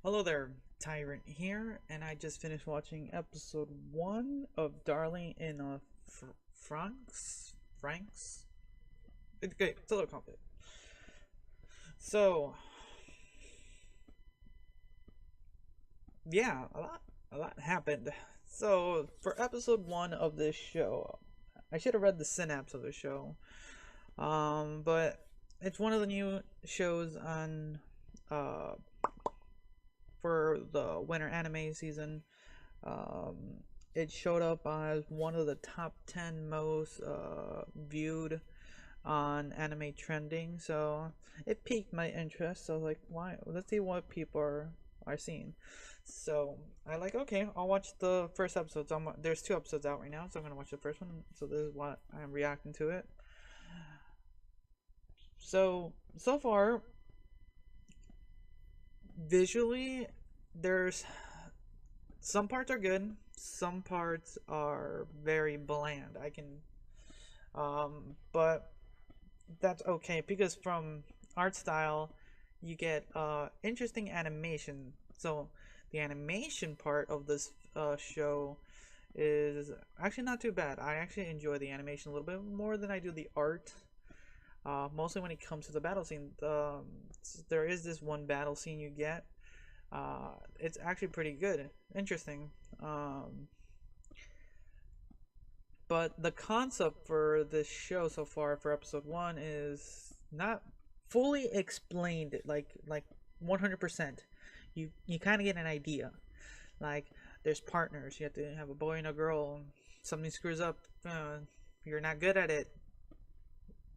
Hello there, Tyrant here, and I just finished watching episode 1 of Darling in FranXX. FranXX? Okay, it's a little complicated. So, yeah, a lot happened. So, for episode 1 of this show, I should have read the synapse of the show. But it's one of the new shows on uh for the winter anime season. It showed up as one of the top 10 most viewed on anime trending, so it piqued my interest. So I was like, why? Let's see what people are seeing. So I like, okay, I'll watch the first episode. So there's 2 episodes out right now, so I'm gonna watch the first one. So this is what I'm reacting to it. So far, visually, there's some parts are good, some parts are very bland. But that's okay because from art style, you get interesting animation. So the animation part of this show is actually not too bad. I actually enjoy the animation a little bit more than I do the art. Mostly when it comes to the battle scene. There is this one battle scene you get. It's actually pretty good, interesting. But the concept for this show so far for episode 1 is not fully explained, like 100%. You kind of get an idea. Like there's partners. You have to have a boy and a girl. Something screws up. You're not good at it.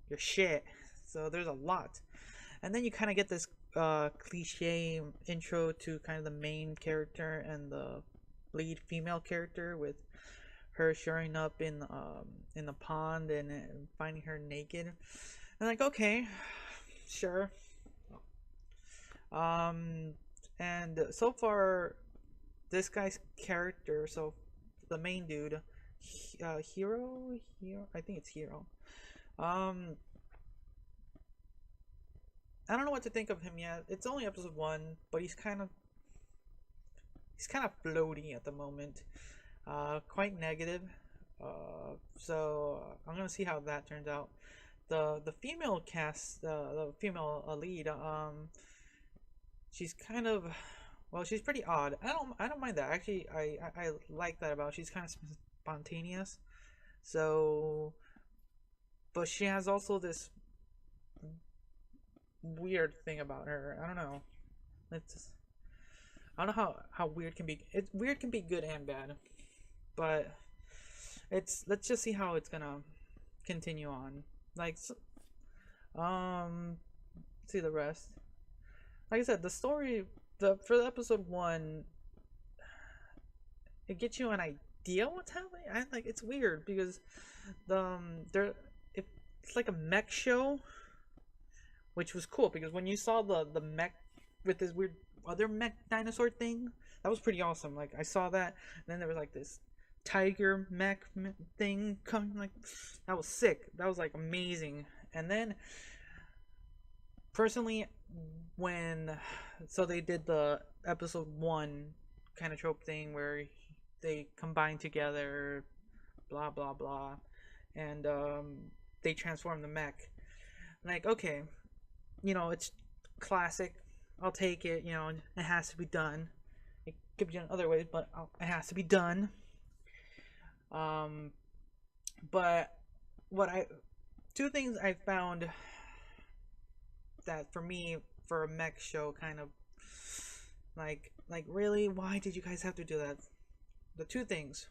You're shit. So there's a lot, and then you kind of get this cliche intro to kind of the main character and the lead female character, with her showing up in the pond and finding her naked. And like, okay, sure. Um, and so far, this guy's character, so the main dude, Hero, I think it's Hero. Um, I don't know what to think of him yet. It's only episode 1, but he's kind of floaty at the moment. Quite negative. So I'm gonna see how that turns out. The female cast, the female lead, she's kind of, well, she's pretty odd. I don't mind that. Actually, I like that about her. She's kind of spontaneous. So, but she has also this weird thing about her. I don't know. It's I don't know how weird can be. It weird can be good and bad, but let's just see how it's gonna continue on. Like, um, see the rest. Like I said, the story, the for the episode 1, it gets you an idea what's happening. I like it's weird because there it's like a mech show, which was cool because when you saw the mech with this weird other mech dinosaur thing, that was pretty awesome. Like I saw that, and then there was like this tiger mech thing coming. Like that was sick. That was like amazing. And then personally, when so they did the episode 1 kind of trope thing where they combine together, blah blah blah, and they transform the mech. Like, okay, it's classic. I'll take it. It has to be done. It could be done other ways, but it has to be done. Um, but what I two things I found that for me for a mech show kind of like really, why did you guys have to do that? The two things.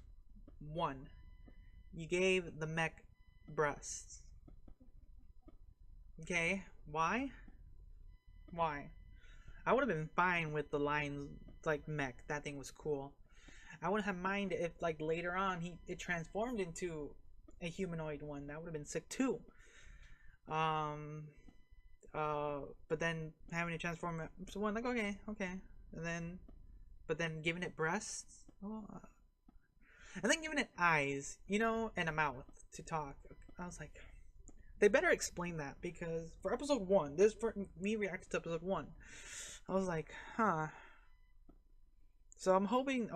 One, you gave the mech breasts. Okay, why? Why? I would have been fine with the lines like mech. That thing was cool. I wouldn't have minded if like later on it transformed into a humanoid one. That would have been sick too. Um, but then having it transform into one, like, okay, okay, and then but then giving it breasts, oh, and then giving it eyes, and a mouth to talk. I was like, they better explain that because for episode 1, this for me reacted to episode 1. I was like, huh. So I'm hoping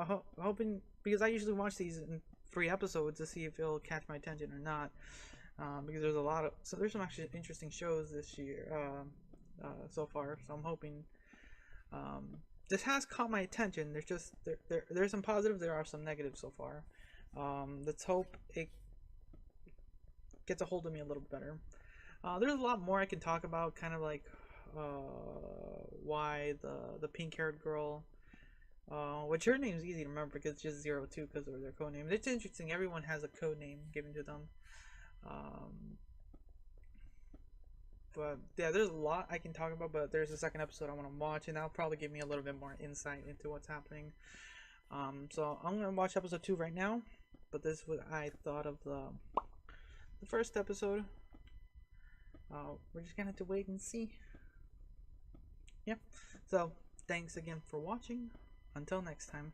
because I usually watch these in 3 episodes to see if it'll catch my attention or not. Because there's a lot of there's some actually interesting shows this year so far. So I'm hoping this has caught my attention. There's just there's some positives. There are some negatives so far. Let's hope it gets a hold of me a little better. There's a lot more I can talk about, kind of like why the pink-haired girl, which her name is easy to remember because it's just 02 because of their code name. It's interesting. Everyone has a code name given to them. But yeah, there's a lot I can talk about. But there's a second episode I want to watch, and that'll probably give me a little bit more insight into what's happening. So I'm gonna watch episode 2 right now. But this is what I thought of the first episode. We're just gonna have to wait and see. Yeah. So thanks again for watching. Until next time.